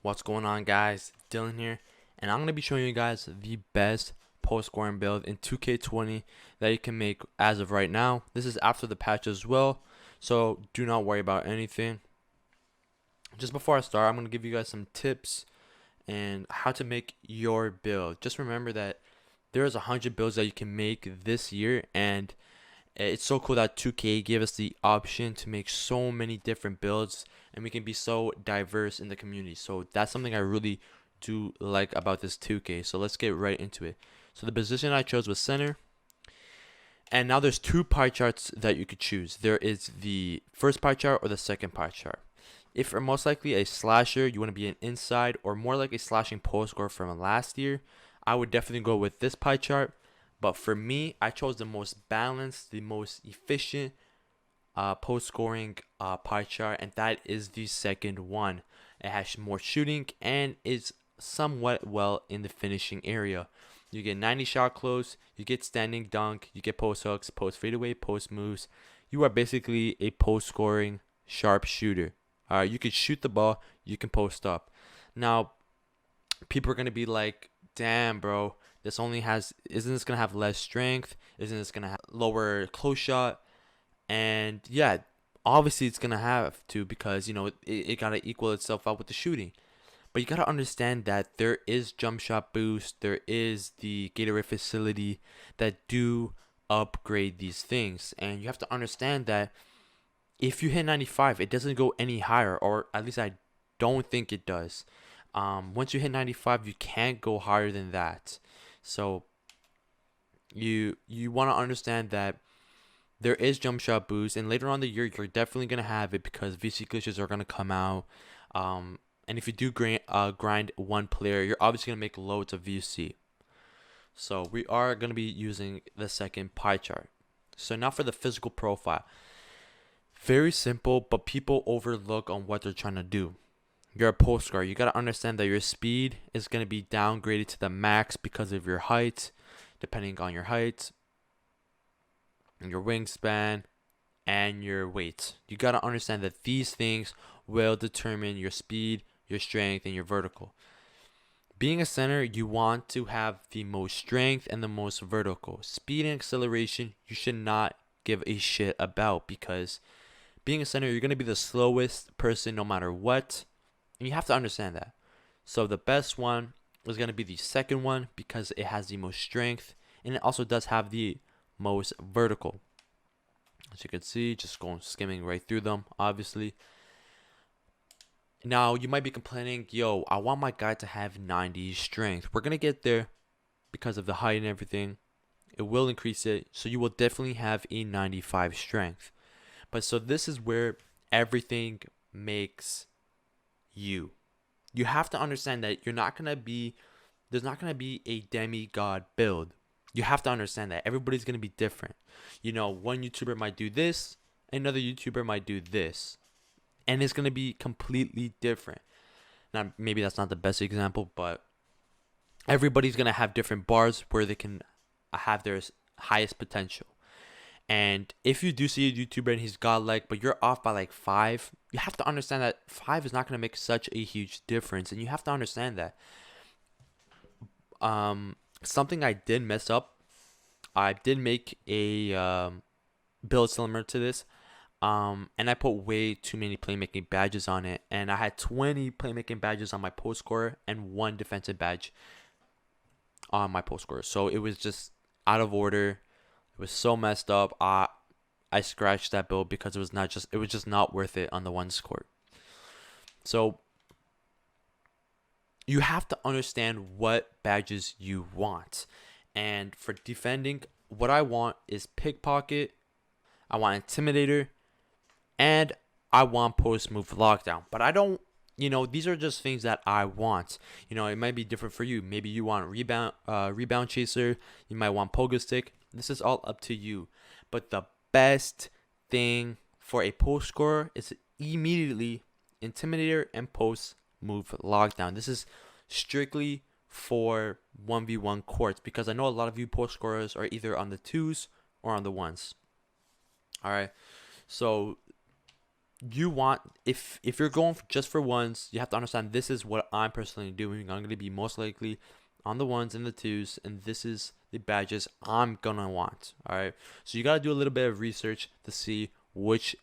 What's going on, guys? Dylan here, and I'm going to be showing you guys the best post scoring build in 2K20 that you can make as of right now. This is after the patch as well, so do not worry about anything. Just before I start, I'm going to give you guys some tips and how to make your build. Just remember that there's 100 builds that you can make this year, and it's so cool that 2K gave us the option to make so many different builds, and we can be so diverse in the community. So that's something I really do like about this 2K. So let's get right into it. So the position I chose was center, and now there's two pie charts that you could choose. There is the first pie chart or the second pie chart. If you're most likely a slasher, you want to be an inside or more like a slashing post scorer from last year, I would definitely go with this pie chart. But for me, I chose the most balanced, the most efficient post scoring pie chart, and that is the second one. It has more shooting and is somewhat well in the finishing area. You get 90 shot close, you get standing dunk, you get post hooks, post fadeaway, post moves. You are basically a post scoring sharp shooter. You can shoot the ball, you can post up. Now, people are gonna be like, "Damn, bro, isn't this gonna have less strength? Isn't this gonna have lower close shot?" And yeah, obviously it's gonna have to, because it gotta equal itself out with the shooting. But you gotta understand that there is jump shot boost, there is the Gatorade facility that do upgrade these things, and you have to understand that if you hit 95, it doesn't go any higher, or at least I don't think it does. Once you hit 95, you can't go higher than that. So you want to understand that there is jump shot boost, and later on the year you're definitely gonna have it because VC glitches are gonna come out. And if you do grind one player, you're obviously gonna make loads of VC. So we are gonna be using the second pie chart. So now for the physical profile. Very simple, but people overlook on what they're trying to do. You're a post scorer. You gotta understand that your speed is gonna be downgraded to the max because of your height, depending on your height, and your wingspan, and your weight. You gotta understand that these things will determine your speed, your strength, and your vertical. Being a center, you want to have the most strength and the most vertical. Speed and acceleration, you should not give a shit about, because being a center, you're going to be the slowest person no matter what. And you have to understand that. So the best one is going to be the second one because it has the most strength, and it also does have the most vertical. As you can see, just skimming right through them, obviously. Now, you might be complaining, "Yo, I want my guy to have 90 strength." We're going to get there because of the height and everything. It will increase it, so you will definitely have a 95 strength. But so this is where everything makes you. You have to understand that there's not gonna be a demigod build. You have to understand that everybody's gonna be different. One YouTuber might do this, another YouTuber might do this, and it's gonna be completely different. Now, maybe that's not the best example, but everybody's gonna have different bars where they can have their highest potential. And if you do see a YouTuber and he's godlike, but you're off by like 5, you have to understand that 5 is not going to make such a huge difference. And you have to understand that. Something I did mess up, I did make a build similar to this. And I put way too many playmaking badges on it. And I had 20 playmaking badges on my post scorer and 1 defensive badge on my post scorer. So it was just out of order. It was so messed up. I scratched that build because it was just not worth it on the one score. So you have to understand what badges you want. And for defending, what I want is pickpocket, I want intimidator, and I want post move lockdown. But I don't, these are just things that I want. It might be different for you. Maybe you want rebound chaser, you might want pogo stick. This is all up to you. But the best thing for a post scorer is immediately intimidator and post move lockdown. This is strictly for 1v1 courts, because I know a lot of you post scorers are either on the 2s or on the 1s. All right. So you want, if you're going just for ones, you have to understand this is what I'm personally doing. I'm going to be most likely on the ones and the twos, and this is the badges I'm gonna want. All right, so you got to do a little bit of research to see which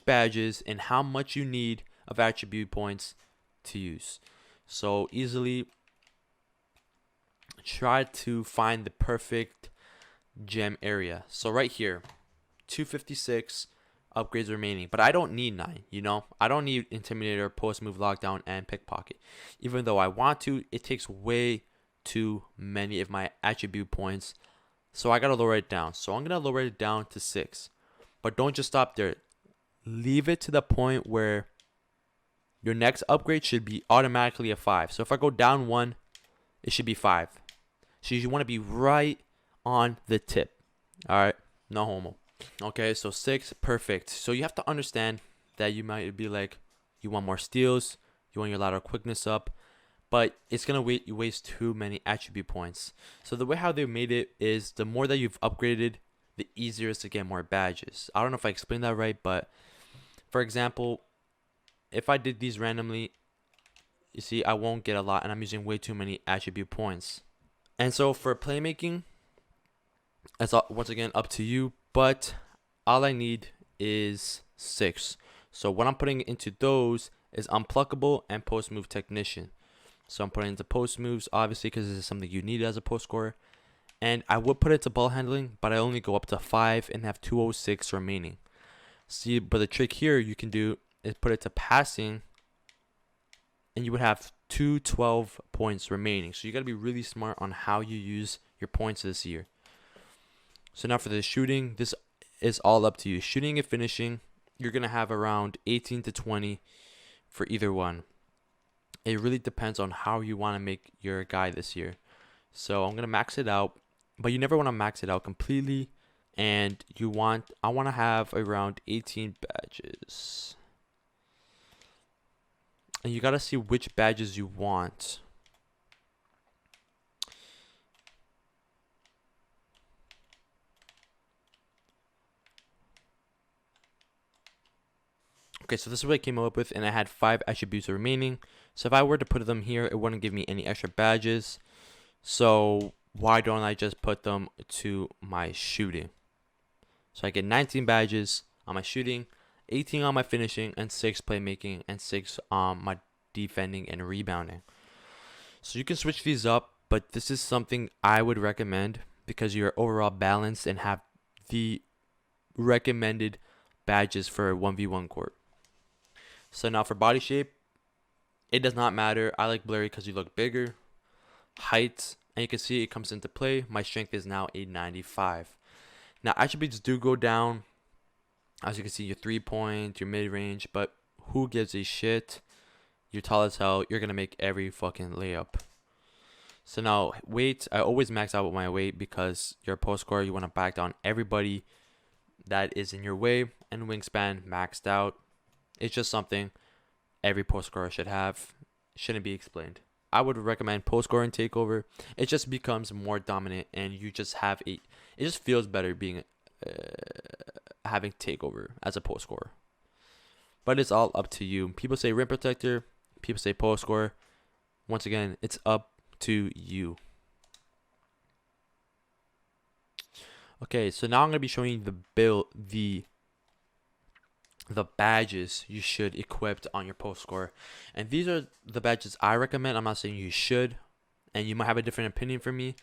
badges and how much you need of attribute points to use. So easily try to find the perfect gem area. So right here, 256 upgrades remaining, but I don't need 9, I don't need Intimidator, Post Move, Lockdown, and Pickpocket. Even though I want to, it takes way too many of my attribute points, so I gotta lower it down. So I'm gonna lower it down to 6, but don't just stop there. Leave it to the point where your next upgrade should be automatically a 5. So if I go down 1, it should be 5. So you want to be right on the tip. All right, no homo. Okay, so 6, perfect. So you have to understand that you might be like, you want more steals, you want your lateral quickness up, but it's gonna waste too many attribute points. So the way how they made it is, the more that you've upgraded, the easier it's to get more badges. I don't know if I explained that right, but for example, if I did these randomly, you see I won't get a lot, and I'm using way too many attribute points. And so for playmaking, it's once again up to you, but all I need is 6. So what I'm putting into those is Unpluckable and Post Move Technician. So I'm putting into post moves, obviously, because this is something you need as a post scorer. And I would put it to ball handling, but I only go up to 5 and have 206 remaining. See, but the trick here you can do is put it to passing, and you would have 212 points remaining. So you got to be really smart on how you use your points this year. So now for the shooting, this is all up to you. Shooting and finishing, you're going to have around 18 to 20 for either one. It really depends on how you want to make your guy this year. So I'm going to max it out, but you never want to max it out completely. And I want to have around 18 badges. And you got to see which badges you want. Okay, so this is what I came up with, and I had 5 attributes remaining. So if I were to put them here, it wouldn't give me any extra badges. So why don't I just put them to my shooting? So I get 19 badges on my shooting, 18 on my finishing, and 6 playmaking, and 6 on my defending and rebounding. So you can switch these up, but this is something I would recommend because you're overall balanced and have the recommended badges for a 1v1 court. So now for body shape, it does not matter. I like blurry because you look bigger. Height, and you can see it comes into play. My strength is now a 95. Now attributes do go down. As you can see, your 3-point, your mid-range, but who gives a shit? You're tall as hell. You're going to make every fucking layup. So now weight, I always max out with my weight because you're a post scorer. You want to back down everybody that is in your way, and wingspan maxed out. It's just something every post scorer should have. Shouldn't be explained. I would recommend post scoring takeover. It just becomes more dominant, and you just have it just feels better being having takeover as a post scorer. But it's all up to you. People say rim protector, people say post scorer. Once again, it's up to you. Okay, so now I'm gonna be showing you the badges you should equip on your post score. And these are the badges I recommend. I'm not saying you should, and you might have a different opinion from me,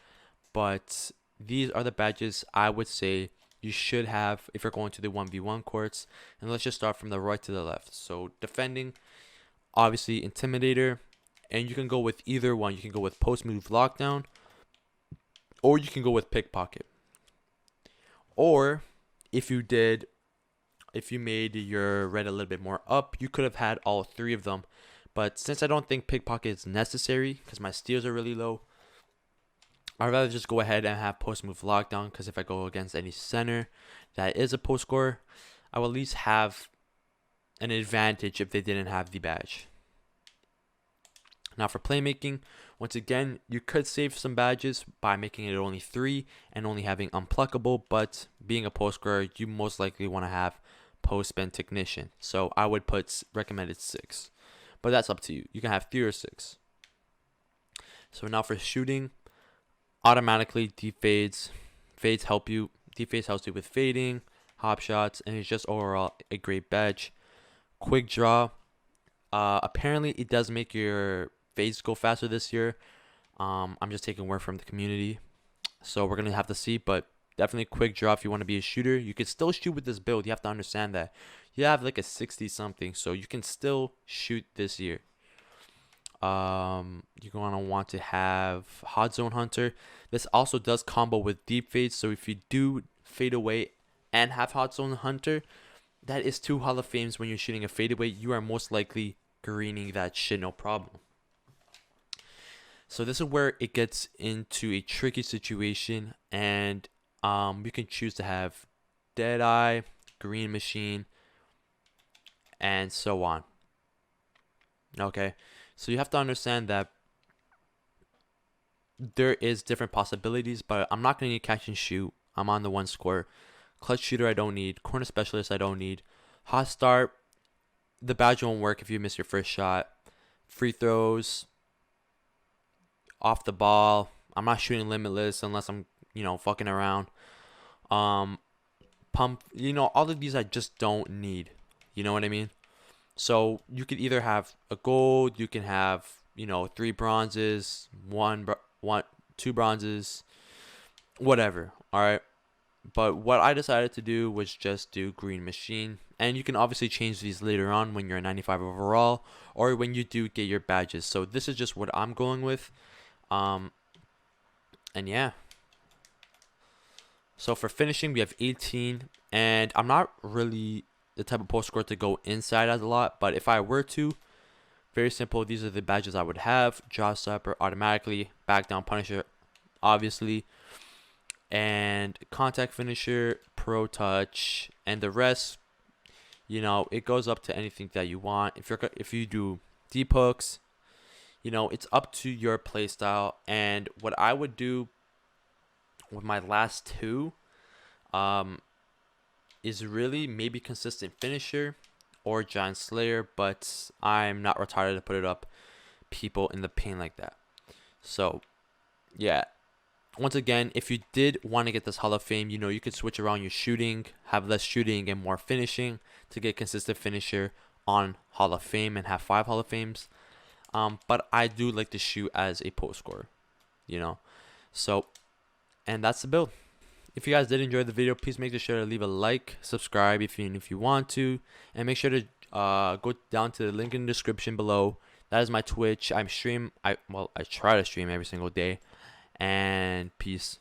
but these are the badges I would say you should have if you're going to the 1v1 courts. And let's just start from the right to the left. So defending, obviously Intimidator, and you can go with either one. You can go with Post Move Lockdown, or you can go with Pickpocket. Or if you made your red a little bit more up, you could have had all 3 of them. But since I don't think Pickpocket is necessary because my steals are really low, I'd rather just go ahead and have Post Move Lockdown, because if I go against any center that is a post scorer, I will at least have an advantage if they didn't have the badge. Now for playmaking, once again, you could save some badges by making it only 3 and only having Unpluckable, but being a post scorer, you most likely want to have post spin technician. So I would put recommended 6, but that's up to you. You can have 3 or 6. So now for shooting, automatically deep fades. Fades help you. Deep fades helps you with fading, hop shots, and it's just overall a great badge. Quick draw. Apparently it does make your fades go faster this year. I'm just taking word from the community, so we're gonna have to see. But definitely quick draw if you want to be a shooter. You can still shoot with this build. You have to understand that you have like a 60 something, so you can still shoot this year. You're gonna want to have hot zone hunter. This also does combo with deep fades, so if you do fade away and have hot zone hunter, that is 2 Hall of Fames. When you're shooting a fadeaway, you are most likely greening that shit no problem. So this is where it gets into a tricky situation, and you can choose to have Deadeye, Green Machine, and so on. Okay, so you have to understand that there is different possibilities, but I'm not going to need catch and shoot. I'm on the 1 score. Clutch shooter I don't need. Corner specialist I don't need. Hot start, the badge won't work if you miss your first shot. Free throws, off the ball, I'm not shooting limitless unless I'm, fucking around. Pump, all of these I just don't need. You know what I mean? So you could either have a gold, you can have, 3 bronzes, 2 bronzes, whatever. All right. But what I decided to do was just do Green Machine. And you can obviously change these later on when you're a 95 overall or when you do get your badges. So this is just what I'm going with. And yeah. So for finishing, we have 18. And I'm not really the type of post score to go inside as a lot. But if I were to, very simple. These are the badges I would have. Jaw Stopper automatically. Back down Punisher, obviously. And contact finisher, pro touch, and the rest, it goes up to anything that you want. If you do deep hooks, it's up to your play style. And what I would do with my last 2 is really maybe consistent finisher or Giant Slayer, but I'm not retarded to put it up people in the paint like that. So yeah. Once again, if you did want to get this Hall of Fame, you could switch around your shooting, have less shooting and more finishing to get consistent finisher on Hall of Fame and have 5 Hall of Fames. But I do like to shoot as a post scorer, So, and that's the build. If you guys did enjoy the video, please make sure to leave a like, subscribe if you want to, and make sure to go down to the link in the description below. That is my Twitch. I try to stream every single day. And peace.